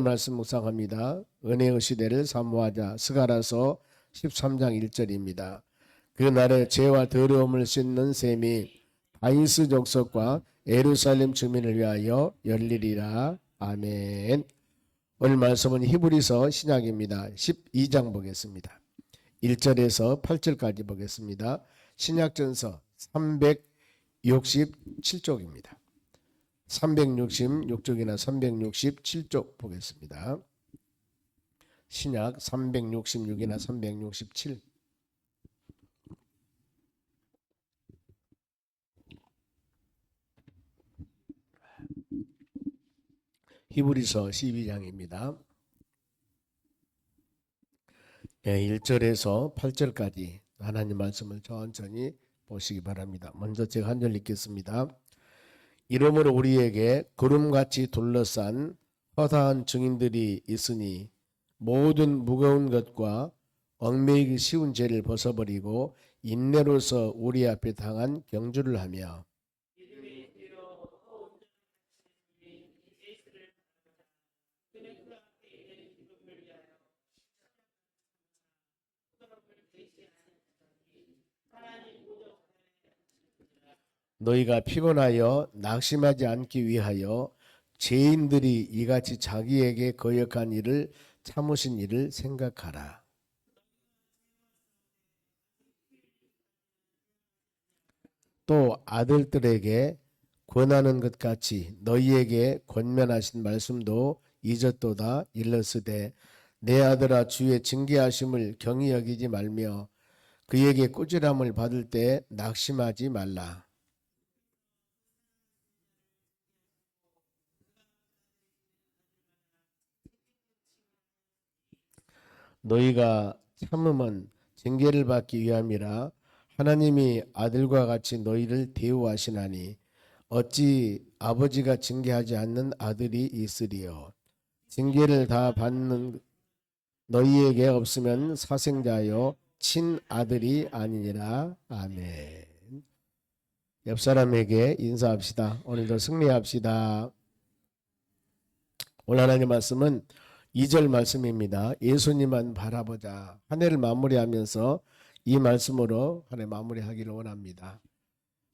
말씀 묵상합니다. 은혜의 시대를 사모하자. 스가랴서 13장 1절입니다. 그날에 죄와 더러움을 씻는 셈이 다윗의 족속과 예루살렘 주민을 위하여 열리리라. 아멘. 오늘 말씀은 히브리서 신약입니다. 12장 보겠습니다. 1절에서 8절까지 보겠습니다. 신약전서 367쪽입니다. 366쪽이나 367쪽 보겠습니다. 신약 366이나 367. 히브리서 12장입니다. 1절에서 8절까지 하나님 말씀을 천천히 보시기 바랍니다. 먼저 제가 한 절 읽겠습니다. 이러므로 우리에게 구름같이 둘러싼 허다한 증인들이 있으니 모든 무거운 것과 얽매이기 쉬운 죄를 벗어버리고 인내로서 우리 앞에 당한 경주를 하며 너희가 피곤하여 낙심하지 않기 위하여 죄인들이 이같이 자기에게 거역한 일을 참으신 일을 생각하라. 또 아들들에게 권하는 것 같이 너희에게 권면하신 말씀도 잊었도다. 일렀으되 내 아들아 주의 징계하심을 경히 여기지 말며 그에게 꾸지람을 받을 때 낙심하지 말라. 너희가 참음은 징계를 받기 위함이라. 하나님이 아들과 같이 너희를 대우하시나니 어찌 아버지가 징계하지 않는 아들이 있으리요. 징계를 다 받는 너희에게 없으면 사생자요 친아들이 아니니라. 아멘. 옆 사람에게 인사합시다. 오늘도 승리합시다. 오늘 하나님 말씀은 2절 말씀입니다. 예수님만 바라보자. 한 해를 마무리하면서 이 말씀으로 한 해 마무리하기를 원합니다.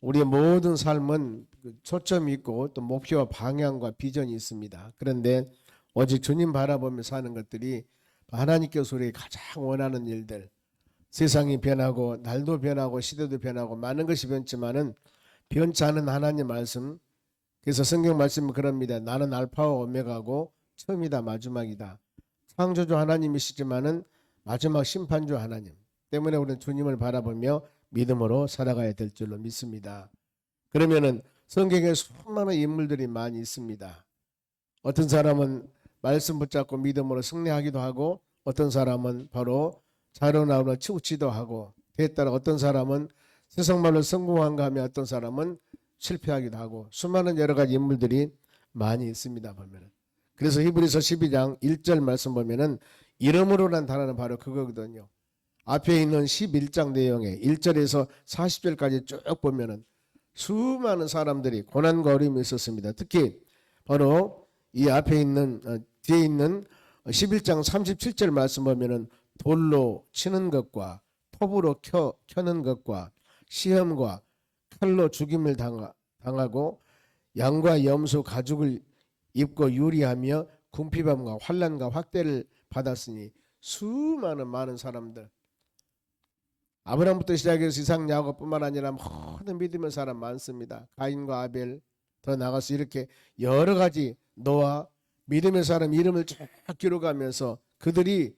우리의 모든 삶은 초점이 있고 또 목표와 방향과 비전이 있습니다. 그런데 오직 주님 바라보며 사는 것들이 하나님께서 우리가 가장 원하는 일들, 세상이 변하고 날도 변하고 시대도 변하고 많은 것이 변지만은 변치 않은 하나님 말씀. 그래서 성경 말씀은 그럽니다. 나는 알파와 오메가고 처음이다 마지막이다. 창조주 하나님이시지만은 마지막 심판주 하나님 때문에 우리는 주님을 바라보며 믿음으로 살아가야 될 줄로 믿습니다. 그러면은 성경에 수많은 인물들이 많이 있습니다. 어떤 사람은 말씀 붙잡고 믿음으로 승리하기도 하고 어떤 사람은 바로 자로 나오며 치우치도 하고 그에 따라 어떤 사람은 세상말로 성공한가 하며 어떤 사람은 실패하기도 하고 수많은 여러 가지 인물들이 많이 있습니다. 보면은. 그래서 히브리서 12장 1절 말씀 보면은 이름으로란 단어는 바로 그거거든요. 앞에 있는 11장 내용에 1절에서 40절까지 쭉 보면은 수많은 사람들이 고난과 어려움이 있었습니다. 특히 바로 이 앞에 있는 뒤에 있는 11장 37절 말씀 보면은 돌로 치는 것과 톱으로 켜는 것과 시험과 칼로 죽임을 당하고 양과 염소 가죽을 입고 유리하며 궁핍함과 환난과 확대를 받았으니 수많은 많은 사람들 아브라함부터 시작해서 이삭 야곱뿐만 아니라 모든 믿음의 사람 많습니다. 가인과 아벨 더 나가서 이렇게 여러 가지 노아 믿음의 사람 이름을 쭉 기록하면서 그들이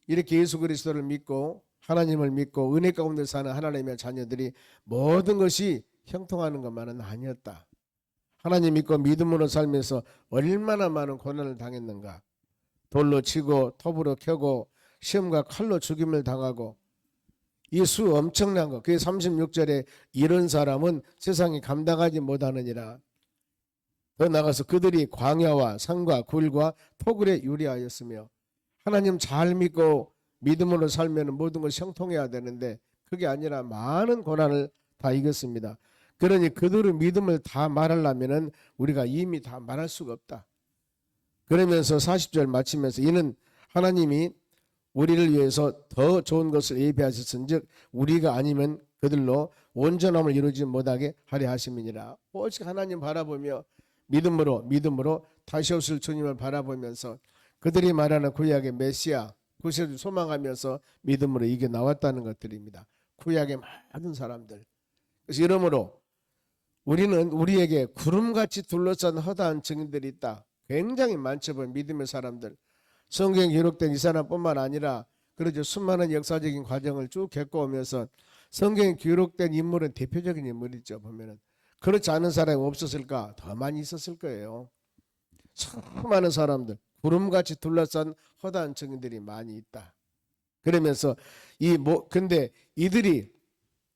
이렇게 예수 그리스도를 믿고 하나님을 믿고 은혜 가운데 사는 하나님의 자녀들이 모든 것이 형통하는 것만은 아니었다. 하나님 믿고 믿음으로 살면서 얼마나 많은 고난을 당했는가. 돌로 치고 톱으로 켜고 시험과 칼로 죽임을 당하고 이 수 엄청난 거. 그게 36절에 이런 사람은 세상이 감당하지 못하느니라. 더 나가서 그들이 광야와 산과 굴과 토굴에 유리하였으며 하나님 잘 믿고 믿음으로 살면 모든 것이 형통해야 되는데 그게 아니라 많은 고난을 다 이겼습니다. 그러니 그들의 믿음을 다 말하려면은 우리가 이미 다 말할 수가 없다. 그러면서 40절 마치면서 이는 하나님이 우리를 위해서 더 좋은 것을 예비하셨은즉 우리가 아니면 그들로 온전함을 이루지 못하게 하려 하심이니라. 오직 하나님 바라보며 믿음으로 다시 오실 주님을 바라보면서 그들이 말하는 구약의 메시아 구세주 소망하면서 믿음으로 이겨 나왔다는 것들입니다. 구약의 많은 사람들. 그래서 이러므로 우리는 우리에게 구름같이 둘러싼 허다한 증인들이 있다. 굉장히 많죠. 믿음의 사람들. 성경에 기록된 이 사람뿐만 아니라 그러죠. 수많은 역사적인 과정을 쭉 겪어오면서 성경에 기록된 인물은 대표적인 인물이죠. 보면은 그렇지 않은 사람이 없었을까? 더 많이 있었을 거예요. 수많은 사람들, 구름같이 둘러싼 허다한 증인들이 많이 있다. 그러면서 근데 이들이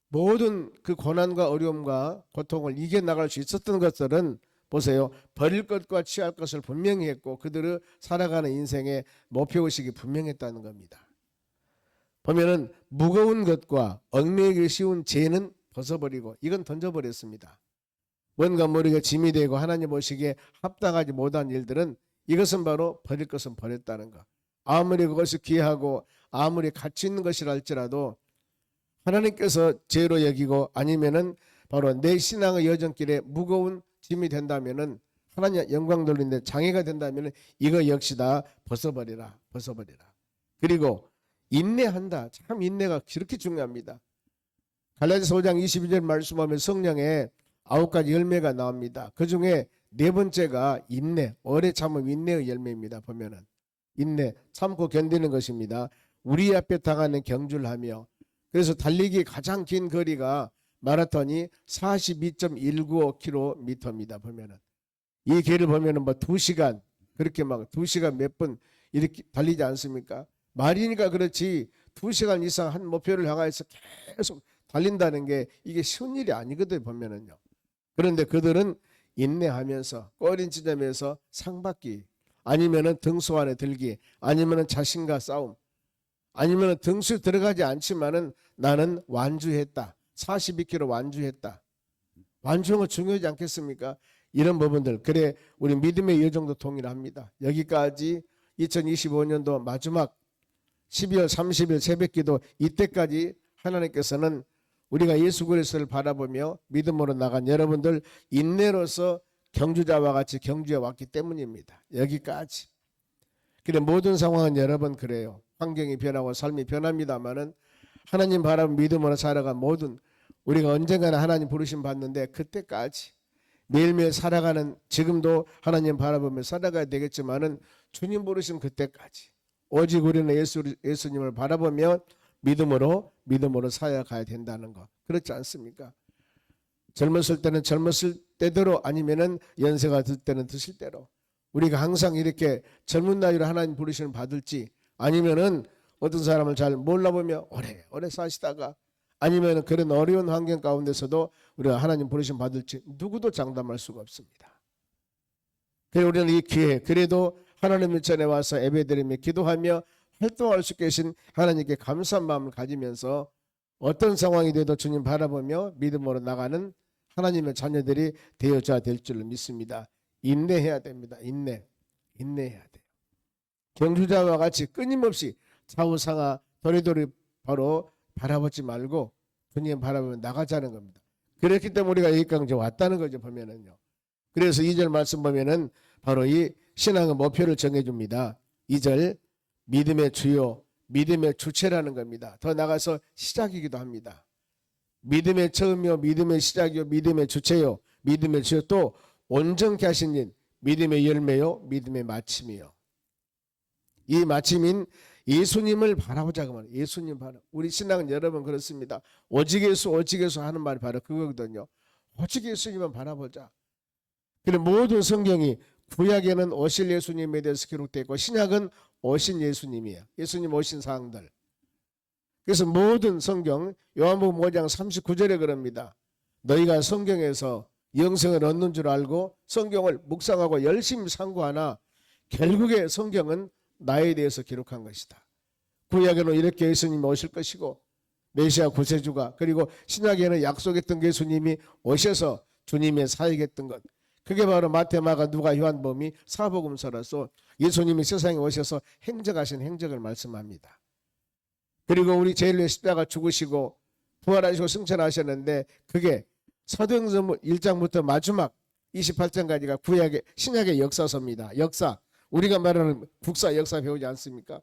모든 그 고난과 어려움과 고통을 이겨나갈 수 있었던 것들은 보세요. 버릴 것과 취할 것을 분명히 했고 그들의 살아가는 인생의 목표의식이 분명했다는 겁니다. 보면은 무거운 것과 얽매이기 쉬운 죄는 벗어버리고 이건 던져버렸습니다. 뭔가 모르게 짐이 되고 하나님 보시기에 합당하지 못한 일들은 이것은 바로 버릴 것은 버렸다는 것. 아무리 그것이 귀하고 아무리 가치 있는 것이라 할지라도 하나님께서 죄로 여기고 아니면은 바로 내 신앙의 여정길에 무거운 짐이 된다면은 하나님 영광 돌리는데 장애가 된다면은 이거 역시 다 벗어버리라. 그리고 인내한다. 참 인내가 그렇게 중요합니다. 갈라디아서 5장 22절 말씀하면 성령의 9가지 열매가 나옵니다. 그 중에 네 번째가 인내, 오래 참음 인내의 열매입니다. 보면은 인내, 참고 견디는 것입니다. 우리 앞에 당하는 경주를 하며 그래서 달리기 가장 긴 거리가 마라톤이 42.195km입니다. 보면은 이 길을 보면은 뭐 2시간 그렇게 막 2시간 몇 분 이렇게 달리지 않습니까? 말이니까 그렇지 2시간 이상 한 목표를 향해서 계속 달린다는 게 이게 쉬운 일이 아니거든요. 보면은요. 그런데 그들은 인내하면서 꼬린 지점에서 상받기 아니면은 등수 안에 들기 아니면은 자신과 싸움 아니면은 등수 들어가지 않지만은 나는 완주했다. 42km 완주했다. 완주한 거 중요하지 않겠습니까? 이런 부분들. 그래 우리 믿음의 여정도 동일합니다. 여기까지 2025년도 마지막 12월 30일 새벽기도 이때까지 하나님께서는 우리가 예수 그리스도를 바라보며 믿음으로 나간 여러분들 인내로서 경주자와 같이 경주해 왔기 때문입니다. 여기까지. 그래 모든 상황은 여러분 그래요. 환경이 변하고 삶이 변합니다마는 하나님 바라보며 믿음으로 살아간 모든 우리가 언젠가는 하나님 부르심 받는데 그때까지 매일매일 살아가는 지금도 하나님 바라보며 살아가야 되겠지만은 주님 부르심 그때까지 오직 우리는 예수님을 바라보며 믿음으로 살아가야 된다는 것. 그렇지 않습니까? 젊었을 때는 젊었을 때대로 아니면은 연세가 들 때는 드실 대로 우리가 항상 이렇게 젊은 나이로 하나님 부르심을 받을지 아니면은 어떤 사람을 잘 몰라보며 오래 사시다가 아니면 그런 어려운 환경 가운데서도 우리가 하나님 부르심 받을지 누구도 장담할 수가 없습니다. 그래서 우리는 이 기회 그래도 하나님 면전에 와서 예배드리며 기도하며 활동할 수 계신 하나님께 감사한 마음을 가지면서 어떤 상황이 돼도 주님 바라보며 믿음으로 나가는 하나님의 자녀들이 되어져야 될 줄 믿습니다. 인내해야 됩니다. 인내해야 돼요. 경주자와 같이 끊임없이 좌우상하 도리도리 바로 바라보지 말고 주님 바라보며 나가자는 겁니다. 그렇기 때문에 우리가 여기까지 왔다는 거죠. 보면은요. 그래서 2절 말씀 보면은 바로 이 신앙의 목표를 정해줍니다. 2절 믿음의 주요, 믿음의 주체라는 겁니다. 더 나가서 시작이기도 합니다. 믿음의 처음이요, 믿음의 시작이요, 믿음의 주체요, 믿음의 주요 또 온전케 하신 일, 믿음의 열매요, 믿음의 마침이요. 이 마침인 예수님을 바라보자고 말이에요. 예수님 바라. 우리 신앙은 여러분 그렇습니다. 오직 예수 하는 말이 바로 그거거든요. 오직 예수님만 바라보자. 그리고 모든 성경이 구약에는 오실 예수님에 대해서 기록되어 있고 신약은 오신 예수님이에요. 예수님 오신 사항들. 그래서 모든 성경 요한복음 5장 39절에 그럽니다. 너희가 성경에서 영생을 얻는 줄 알고 성경을 묵상하고 열심히 상고하나 결국에 성경은 나에 대해서 기록한 것이다. 구약에는 이렇게 예수님이 오실 것이고 메시아 구세주가 그리고 신약에는 약속했던 예수님이 오셔서 주님의 사역했던 것 그게 바로 마태, 마가, 누가, 요한복음이 사복음서라서 예수님이 세상에 오셔서 행적하신 행적을 말씀합니다. 그리고 우리 제일 위에 십자가 죽으시고 부활하시고 승천하셨는데 그게 사도행전 1장부터 마지막 28장까지가 구약의 신약의 역사서입니다. 역사. 우리가 말하는 국사 역사 배우지 않습니까?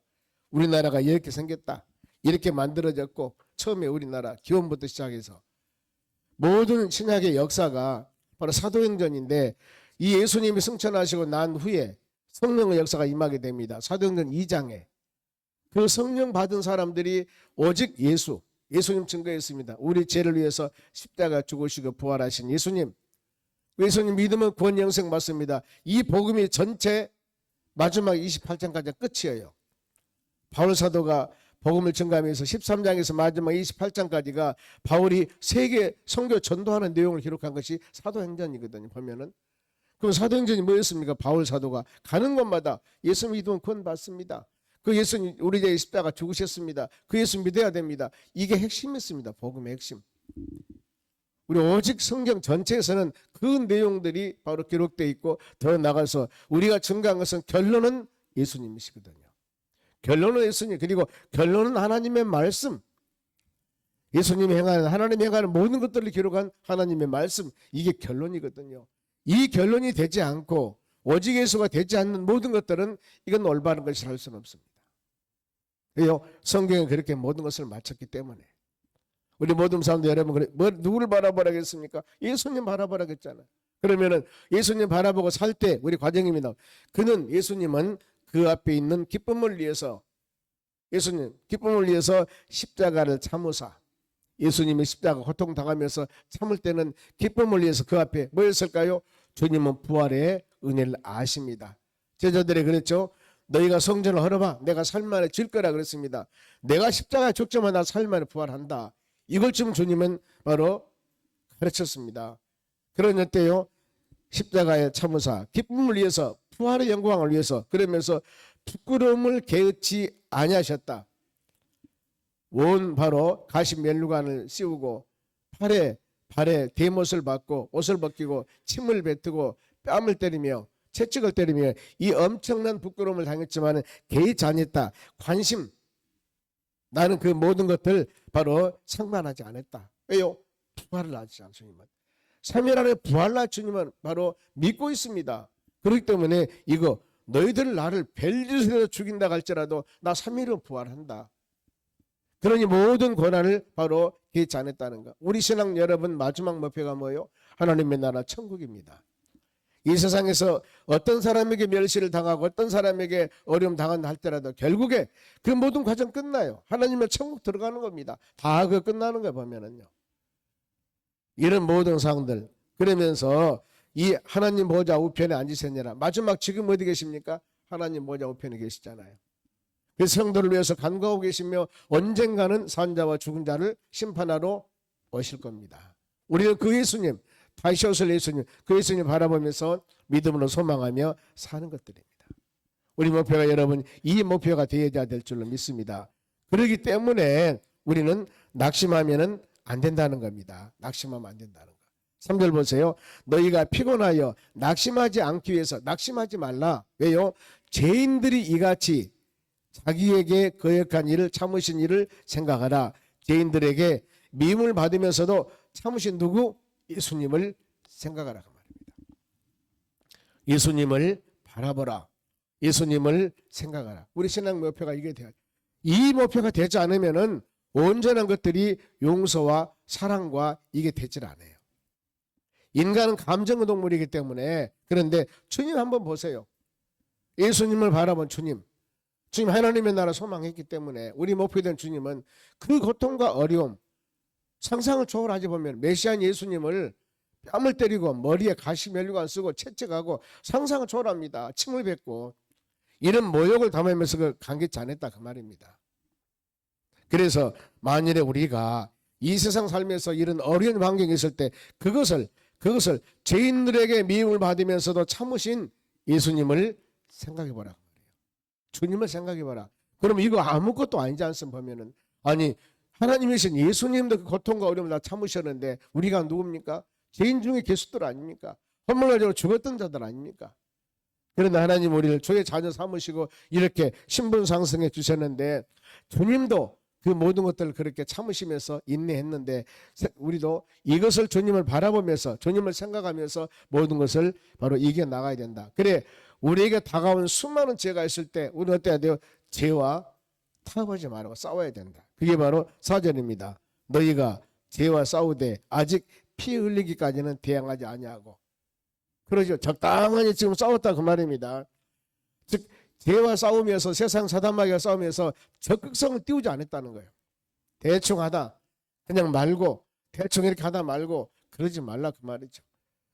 우리나라가 이렇게 생겼다. 이렇게 만들어졌고 처음에 우리나라 기원부터 시작해서 모든 신약의 역사가 바로 사도행전인데 이 예수님이 승천하시고 난 후에 성령의 역사가 임하게 됩니다. 사도행전 2장에 그 성령 받은 사람들이 오직 예수님 증거했습니다. 우리 죄를 위해서 십자가 죽으시고 부활하신 예수님 믿으면 구원 영생 받습니다. 이 복음이 전체 마지막 28장까지 끝이에요. 바울 사도가 복음을 증가하면서 13장에서 마지막 28장까지가 바울이 세계 선교 전도하는 내용을 기록한 것이 사도행전이거든요. 보면은 그럼 사도행전이 뭐였습니까? 바울 사도가 가는 곳마다 예수 믿으면 구원 받습니다. 그 예수님 우리 죄의 십자가 죽으셨습니다. 그 예수 믿어야 됩니다. 이게 핵심이었습니다. 복음의 핵심. 우리 오직 성경 전체에서는 그 내용들이 바로 기록되어 있고 더 나가서 우리가 증거한 것은 결론은 예수님이시거든요. 결론은 예수님, 그리고 결론은 하나님의 말씀. 예수님이 행하는, 하나님이 행하는 모든 것들을 기록한 하나님의 말씀. 이게 결론이거든요. 이 결론이 되지 않고 오직 예수가 되지 않는 모든 것들은 이건 올바른 것이라 할 수는 없습니다. 왜요? 성경에 그렇게 모든 것을 마쳤기 때문에. 우리 모든 사람들 여러분 누구를 바라보라겠습니까? 예수님 바라보라겠잖아요. 그러면은 예수님 바라보고 살 때 우리 과정입니다. 예수님은 그 앞에 있는 기쁨을 위해서 기쁨을 위해서 십자가를 참으사 예수님이 십자가 고통당하면서 참을 때는 기쁨을 위해서 그 앞에 뭐였을까요? 주님은 부활의 은혜를 아십니다. 제자들이 그랬죠. 너희가 성전을 헐어봐 내가 살만에 질 거라 그랬습니다. 내가 십자가에 죽자마자 나 살만에 부활한다. 이걸 지금 주님은 바로 가르쳤습니다. 그런 때요 십자가에 참으사 기쁨을 위해서 부활의 영광을 위해서 그러면서 부끄러움을 개의치 아니하셨다. 온 바로 가시 면류관을 씌우고 발에 대못을 받고 옷을 벗기고 침을 뱉고 뺨을 때리며 채찍을 때리며 이 엄청난 부끄러움을 당했지만 개의치 않았다. 관심 나는 그 모든 것들 바로 상관하지 않았다. 왜요? 부활을 하지 않습니다. 3일 안에 부활날 주님은 바로 믿고 있습니다. 그렇기 때문에 이거 너희들 나를 벨짓으로 죽인다 할지라도 나 3일 후 부활한다. 그러니 모든 권한을 바로 개의치 않았다는 것. 우리 신앙 여러분 마지막 목표가 뭐예요? 하나님의 나라 천국입니다. 이 세상에서 어떤 사람에게 멸시를 당하고 어떤 사람에게 어려움 당한다 할때라도 결국에 그 모든 과정 끝나요. 하나님의 천국 들어가는 겁니다. 다 그 끝나는 거 보면은요. 이런 모든 상황들 그러면서 이 하나님 보좌 우편에 앉으셨느라 마지막 지금 어디 계십니까? 하나님 보좌 우편에 계시잖아요. 그 성도를 위해서 간구하고 계시며 언젠가는 산자와 죽은 자를 심판하러 오실 겁니다. 우리는 그 예수님 다시 오실 예수님 그 예수님 바라보면서 믿음으로 소망하며 사는 것들입니다. 우리 목표가 여러분 이 목표가 되어야 될 줄로 믿습니다. 그렇기 때문에 우리는 낙심하면 안 된다는 겁니다. 낙심하면 안 된다는 거. 3절 보세요. 너희가 피곤하여 낙심하지 않기 위해서 낙심하지 말라. 왜요? 죄인들이 이같이 자기에게 거역한 일을 참으신 일을 생각하라. 죄인들에게 미움을 받으면서도 참으신 누구? 예수님을 생각하라 그 말입니다. 예수님을 바라보라. 예수님을 생각하라. 우리 신앙 목표가 이게 돼야. 이 목표가 되지 않으면은 온전한 것들이 용서와 사랑과 이게 되질 않아요. 인간은 감정의 동물이기 때문에 그런데 주님 한번 보세요. 예수님을 바라본 주님 하나님의 나라 소망했기 때문에 우리 목표된 주님은 그 고통과 어려움 상상을 초월하지 보면 메시안 예수님을 뺨을 때리고 머리에 가시 면류관 쓰고 채찍하고 상상을 초월합니다. 침을 뱉고 이런 모욕을 담으면서 그 감기치 않았다 그 말입니다. 그래서 만일에 우리가 이 세상 살면서 이런 어려운 환경이 있을 때 그것을 죄인들에게 미움을 받으면서도 참으신 예수님을 생각해보라. 주님을 생각해봐라. 그럼 이거 아무것도 아니지 않습니까? 보면은 아니 하나님이신 예수님도 그 고통과 어려움을 다 참으셨는데 우리가 누굽니까? 죄인 중에 개수들 아닙니까? 허물가지고 죽었던 자들 아닙니까? 그러나 하나님 우리를 주의 자녀 삼으시고 이렇게 신분 상승해 주셨는데 주님도 그 모든 것들을 그렇게 참으시면서 인내했는데 우리도 이것을 주님을 바라보면서 주님을 생각하면서 모든 것을 바로 이겨나가야 된다. 그래 우리에게 다가온 수많은 죄가 있을 때 우리는 어때야 돼요? 죄와 타협하지 말고 싸워야 된다. 그게 바로 4절입니다. 너희가 죄와 싸우되 아직 피 흘리기까지는 대항하지 아니하고. 그러죠. 적당하게 지금 싸웠다 그 말입니다. 즉 죄와 싸우면서 세상 사단마귀와 싸우면서 적극성을 띄우지 않았다는 거예요. 대충 하다 그냥 말고 대충 이렇게 하다 말고 그러지 말라 그 말이죠.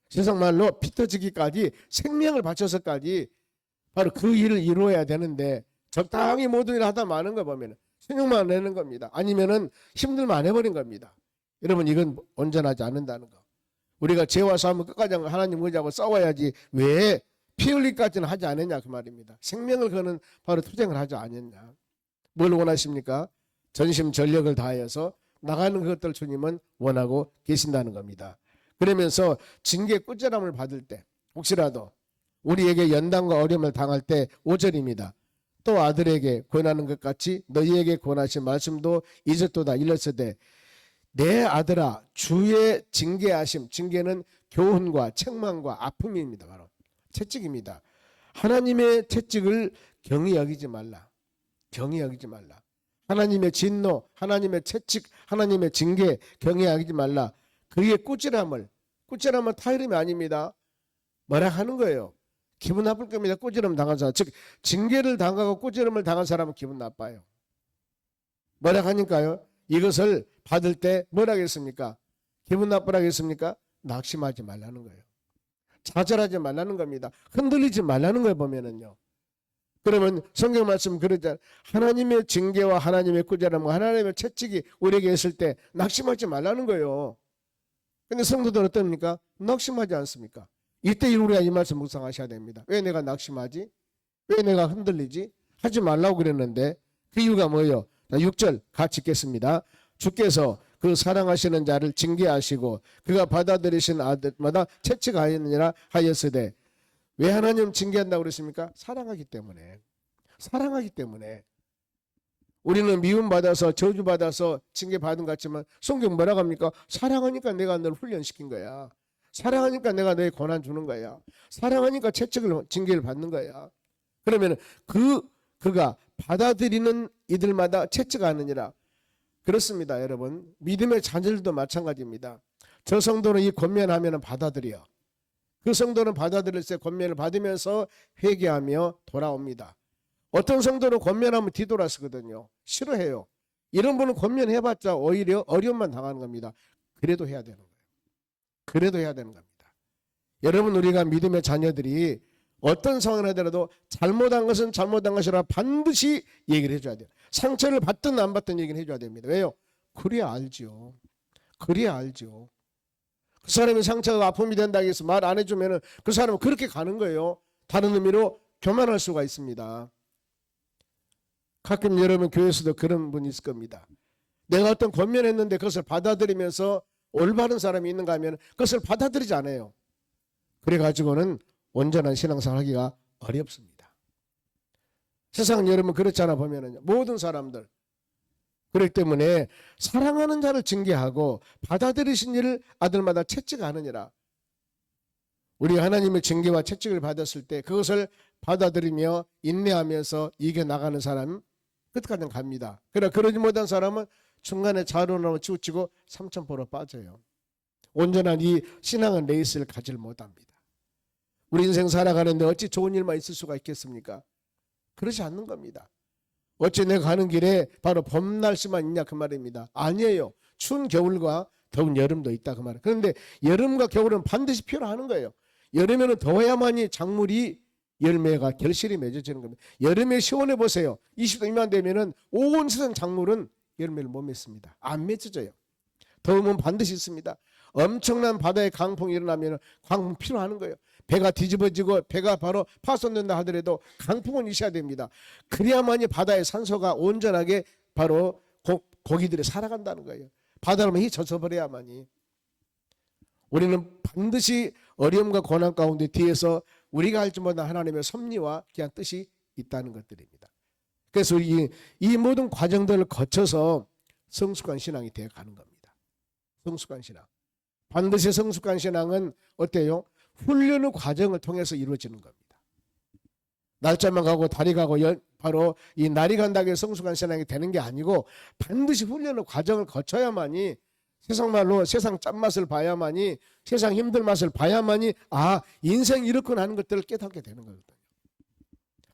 세상 말로 피 터지기까지 생명을 바쳐서까지 바로 그 일을 이루어야 되는데 적당히 모든 일을 하다 마는 거 보면 생명만 내는 겁니다. 아니면은 힘들면 안 해버린 겁니다. 여러분 이건 온전하지 않는다는 거. 우리가 죄와 싸우면 끝까지 하나님 의지하고 싸워야지 왜 피 흘리기까지는 하지 않았냐 그 말입니다. 생명을 거는 바로 투쟁을 하지 않았냐. 뭘 원하십니까? 전심 전력을 다하여서 나가는 것들 주님은 원하고 계신다는 겁니다. 그러면서 징계 꾸지람을 받을 때 혹시라도 우리에게 연단과 어려움을 당할 때 5절입니다. 또 아들에게 권하는 것 같이 너희에게 권하신 말씀도 잊었도다 일렀으되 내 아들아 주의 징계하심 징계는 교훈과 책망과 아픔입니다. 바로 채찍입니다. 하나님의 채찍을 경히 여기지 말라. 경히 여기지 말라. 하나님의 진노, 하나님의 채찍, 하나님의 징계 경히 여기지 말라. 그의 꾸지람은 타이름이 아닙니다. 뭐라 하는 거예요. 기분 나쁠 겁니다. 꾸지람 당한 사람. 즉 징계를 당하고 꾸지람을 당한 사람은 기분 나빠요. 뭐라 하니까요. 이것을 받을 때 뭐라 하겠습니까? 기분 나쁘라 하겠습니까? 낙심하지 말라는 거예요. 좌절하지 말라는 겁니다. 흔들리지 말라는 거예요 보면은요. 그러면 성경 말씀 그러잖아요. 하나님의 징계와 하나님의 꾸지람과 하나님의 채찍이 우리에게 있을 때 낙심하지 말라는 거예요. 근데 성도들은 어떻습니까? 낙심하지 않습니까? 이때 우리가 이 말씀 묵상하셔야 됩니다. 왜 내가 낙심하지? 왜 내가 흔들리지? 하지 말라고 그랬는데 그 이유가 뭐예요? 6절 같이 읽겠습니다. 주께서 그 사랑하시는 자를 징계하시고 그가 받아들이신 아들마다 채찍하였느니라 하였으되 왜 하나님 징계한다고 그랬습니까? 사랑하기 때문에. 사랑하기 때문에. 우리는 미움받아서 저주받아서 징계받은 것 같지만 성경 뭐라고 합니까? 사랑하니까 내가 너를 훈련시킨 거야. 사랑하니까 내가 너에 권한 주는 거야. 사랑하니까 채찍을 징계를 받는 거야. 그러면 그가 받아들이는 이들마다 채찍하느니라. 그렇습니다, 여러분. 믿음의 자녀들도 마찬가지입니다. 저 성도는 이 권면하면 받아들여. 그 성도는 받아들일 때 권면을 받으면서 회개하며 돌아옵니다. 어떤 성도는 권면하면 뒤돌아서거든요. 싫어해요. 이런 분은 권면해봤자 오히려 어려움만 당하는 겁니다. 그래도 해야 되는 거예요. 그래도 해야 되는 겁니다. 여러분 우리가 믿음의 자녀들이 어떤 상황을 하더라도 잘못한 것은 잘못한 것이라 반드시 얘기를 해줘야 돼요. 상처를 받든 안 받든 얘기를 해줘야 됩니다. 왜요? 그래야 알죠. 그래야 알죠. 그 사람이 상처가 아픔이 된다고 해서 말 안 해주면 그 사람은 그렇게 가는 거예요. 다른 의미로 교만할 수가 있습니다. 가끔 여러분 교회에서도 그런 분이 있을 겁니다. 내가 어떤 권면했는데 그것을 받아들이면서 올바른 사람이 있는가 하면 그것을 받아들이지 않아요. 그래가지고는 온전한 신앙생활 하기가 어렵습니다. 세상 여러분 그렇잖아 보면은 모든 사람들 그렇기 때문에 사랑하는 자를 징계하고 받아들이신 일을 아들마다 채찍하느니라. 우리 하나님의 징계와 채찍을 받았을 때 그것을 받아들이며 인내하면서 이겨나가는 사람 끝까지 갑니다. 그러나 그러지 못한 사람은 중간에 자론으로 치우치고 삼천포로 빠져요. 온전한 이 신앙의 레이스를 가질 못합니다. 우리 인생 살아가는데 어찌 좋은 일만 있을 수가 있겠습니까? 그렇지 않는 겁니다. 어찌 내가 가는 길에 바로 봄 날씨만 있냐 그 말입니다. 아니에요. 추운 겨울과 더운 여름도 있다 그 말이에요. 그런데 여름과 겨울은 반드시 필요하는 거예요. 여름에는 더워야만이 작물이 열매가 결실이 맺어지는 겁니다. 여름에 시원해 보세요. 20도 미만 되면은 온 세상 작물은 열매를 못 맺습니다. 안 맺어져요. 더우면 반드시 있습니다. 엄청난 바다의 강풍이 일어나면 강풍 필요하는 거예요. 배가 뒤집어지고 배가 바로 파손된다 하더라도 강풍은 있어야 됩니다. 그래야만이 바다의 산소가 온전하게 바로 고기들이 살아간다는 거예요. 바다로만 젖어버려야만이. 우리는 반드시 어려움과 고난 가운데 뒤에서 우리가 알지 못한 하나님의 섭리와 귀한 뜻이 있다는 것들입니다. 그래서 이 모든 과정들을 거쳐서 성숙한 신앙이 되어 가는 겁니다. 성숙한 신앙. 반드시 성숙한 신앙은 어때요? 훈련의 과정을 통해서 이루어지는 겁니다. 날짜만 가고 달이 가고 바로 이 날이 간다고 해서 성숙한 신앙이 되는 게 아니고 반드시 훈련의 과정을 거쳐야만이 세상 말로 세상 짠맛을 봐야만이 세상 힘든 맛을 봐야만이 아 인생 이렇구나 하는 것들을 깨닫게 되는 거거든요.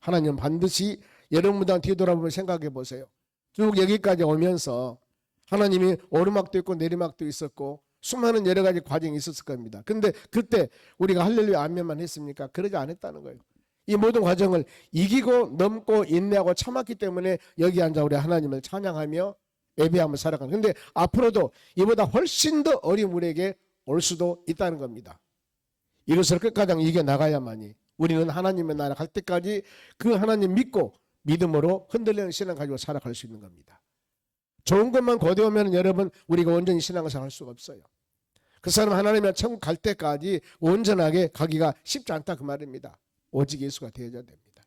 하나님은 반드시 여러분들 뒤돌아보면 생각해 보세요. 쭉 여기까지 오면서 하나님이 오르막도 있고 내리막도 있었고 수많은 여러 가지 과정이 있었을 겁니다. 근데 그때 우리가 할렐루야 아멘만 했습니까? 그러지 않았다는 거예요. 이 모든 과정을 이기고 넘고 인내하고 참았기 때문에 여기 앉아 우리 하나님을 찬양하며 예배하며 살아가는. 근데 앞으로도 이보다 훨씬 더 어려운 우리에게 올 수도 있다는 겁니다. 이것을 끝까지 이겨나가야만이 우리는 하나님의 나라 갈 때까지 그 하나님 믿고 믿음으로 흔들리는 신앙 가지고 살아갈 수 있는 겁니다. 좋은 것만 거두면 여러분 우리가 온전히 신앙을 할 수가 없어요. 그 사람 하나님의 천국 갈 때까지 온전하게 가기가 쉽지 않다 그 말입니다. 오직 예수가 되어야 됩니다.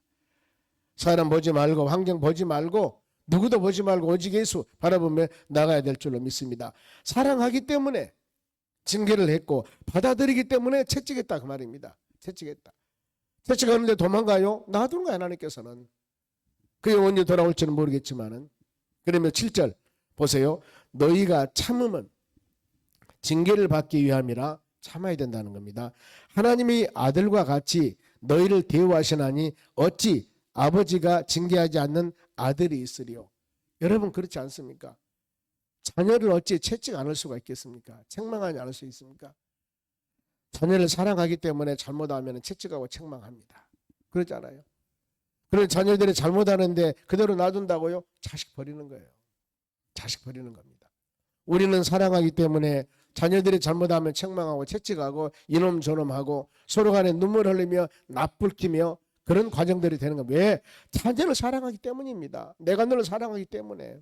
사람 보지 말고 환경 보지 말고 누구도 보지 말고 오직 예수 바라보며 나가야 될 줄로 믿습니다. 사랑하기 때문에 징계를 했고 받아들이기 때문에 채찍했다 그 말입니다. 채찍했다. 채찍하는데 도망가요? 놔두는 거야 하나님께서는. 그게 언제 돌아올지는 모르겠지만은. 그러면 7절 보세요. 너희가 참음은 징계를 받기 위함이라 참아야 된다는 겁니다. 하나님이 아들과 같이 너희를 대우하시나니 어찌 아버지가 징계하지 않는 아들이 있으리요. 여러분 그렇지 않습니까? 자녀를 어찌 채찍 않을 수가 있겠습니까? 책망하지 않을 수 있습니까? 자녀를 사랑하기 때문에 잘못하면 채찍하고 책망합니다. 그러잖아요. 그런 자녀들이 잘못하는데 그대로 놔둔다고요? 자식 버리는 거예요. 자식 버리는 겁니다. 우리는 사랑하기 때문에 자녀들이 잘못하면 책망하고 채찍하고 이놈 저놈하고 서로 간에 눈물 흘리며 납불키며 그런 과정들이 되는 겁니다. 왜? 자녀를 사랑하기 때문입니다. 내가 너를 사랑하기 때문에.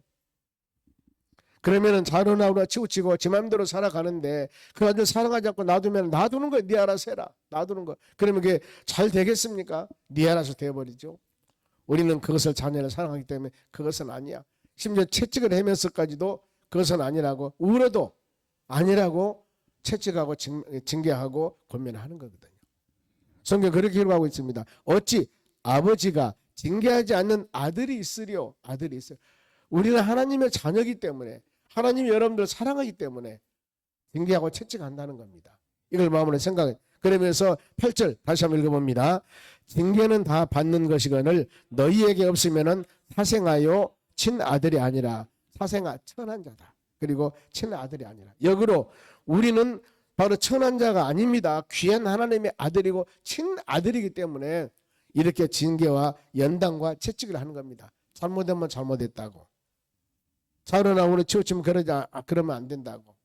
그러면은 자로나오라 치우치고 지 마음대로 살아가는데 그 아들 사랑하지 않고 놔두면 놔두는 거예요. 네 알아서 해라. 놔두는 거. 그러면 그게 잘 되겠습니까? 네 알아서 되어버리죠. 우리는 그것을 자녀를 사랑하기 때문에 그것은 아니야. 심지어 채찍을 하면서까지도 그것은 아니라고 울어도 아니라고 채찍하고 징계하고 권면하는 거거든요. 성경 그렇게 기록하고 있습니다. 어찌 아버지가 징계하지 않는 아들이 있으리요. 아들이 있어요. 우리는 하나님의 자녀이기 때문에 하나님이 여러분들을 사랑하기 때문에 징계하고 채찍한다는 겁니다. 이걸 마음으로 생각해. 그러면서 8절 다시 한번 읽어봅니다. 징계는 다 받는 것이거늘 너희에게 없으면은 사생하여 친아들이 아니라 사생아 천한 자다. 그리고 친아들이 아니라. 역으로 우리는 바로 천한 자가 아닙니다. 귀한 하나님의 아들이고 친아들이기 때문에 이렇게 징계와 연단과 채찍을 하는 겁니다. 잘못하면 잘못했다고. 자루나 오늘 치우치면 그러면 안 된다고.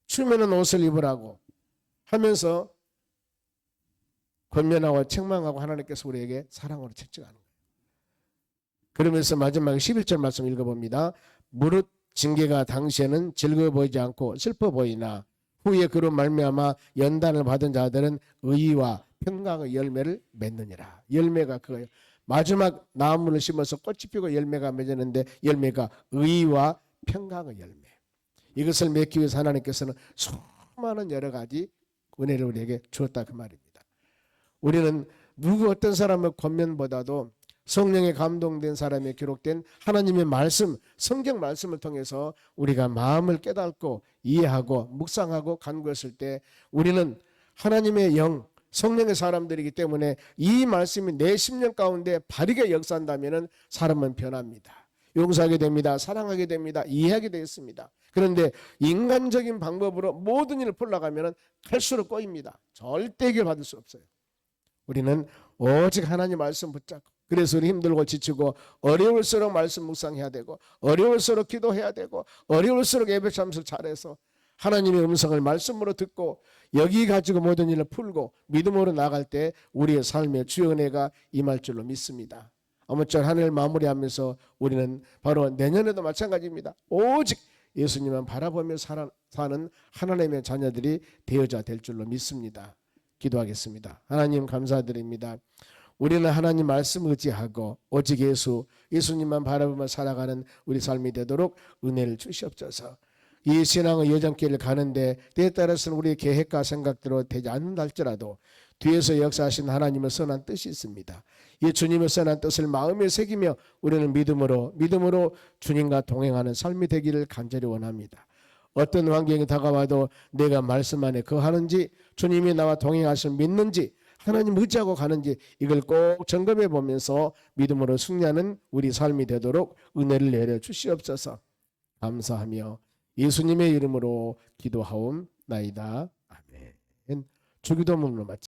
추우면은 옷을 입으라고 하면서 권면하고 책망하고 하나님께서 우리에게 사랑으로 채찍하는 거예요. 그러면서 마지막에 11절 말씀 읽어봅니다. 무릇 징계가 당시에는 즐거워 보이지 않고 슬퍼 보이나 후에 그로 말미암아 연단을 받은 자들은 의와 평강의 열매를 맺느니라. 열매가 그거예요. 마지막 나무를 심어서 꽃이 피고 열매가 맺었는데 열매가 의와 평강의 열매. 이것을 맺기 위해서 하나님께서는 수많은 여러 가지 은혜를 우리에게 주었다 그 말입니다. 우리는 누구 어떤 사람의 권면보다도 성령에 감동된 사람에 기록된 하나님의 말씀, 성경 말씀을 통해서 우리가 마음을 깨닫고 이해하고 묵상하고 간구했을 때 우리는 하나님의 영, 성령의 사람들이기 때문에 이 말씀이 내 심령 가운데 바르게 역사한다면 사람은 변합니다. 용서하게 됩니다. 사랑하게 됩니다. 이해하게 되겠습니다. 그런데 인간적인 방법으로 모든 일을 풀러가면 갈수록 꼬입니다. 절대 해결받을 수 없어요. 우리는 오직 하나님 말씀 붙잡고 그래서 우리 힘들고 지치고 어려울수록 말씀 묵상해야 되고 어려울수록 기도해야 되고 어려울수록 예배 참석 잘해서 하나님의 음성을 말씀으로 듣고 여기 가지고 모든 일을 풀고 믿음으로 나갈 때 우리의 삶의 주의 은혜가 임할 줄로 믿습니다. 아무쪼록 한 해를 마무리하면서 우리는 바로 내년에도 마찬가지입니다. 오직 예수님만 바라보며 사는 하나님의 자녀들이 되어야 될 줄로 믿습니다. 기도하겠습니다. 하나님 감사드립니다. 우리는 하나님 말씀 의지하고 오직 예수님만 바라보며 살아가는 우리 삶이 되도록 은혜를 주시옵소서. 이 신앙의 여정길을 가는데 때에 따라서는 우리의 계획과 생각대로 되지 않는다 할지라도 뒤에서 역사하신 하나님의 선한 뜻이 있습니다. 이 주님의 선한 뜻을 마음에 새기며 우리는 믿음으로 주님과 동행하는 삶이 되기를 간절히 원합니다. 어떤 환경이 다가와도 내가 말씀 안에 거하는지, 주님이 나와 동행하시면 믿는지, 하나님 의지하고 가는지, 이걸 꼭 점검해 보면서 믿음으로 승리하는 우리 삶이 되도록 은혜를 내려 주시옵소서. 감사하며 예수님의 이름으로 기도하옵나이다. 아멘. 주기도문으로 마치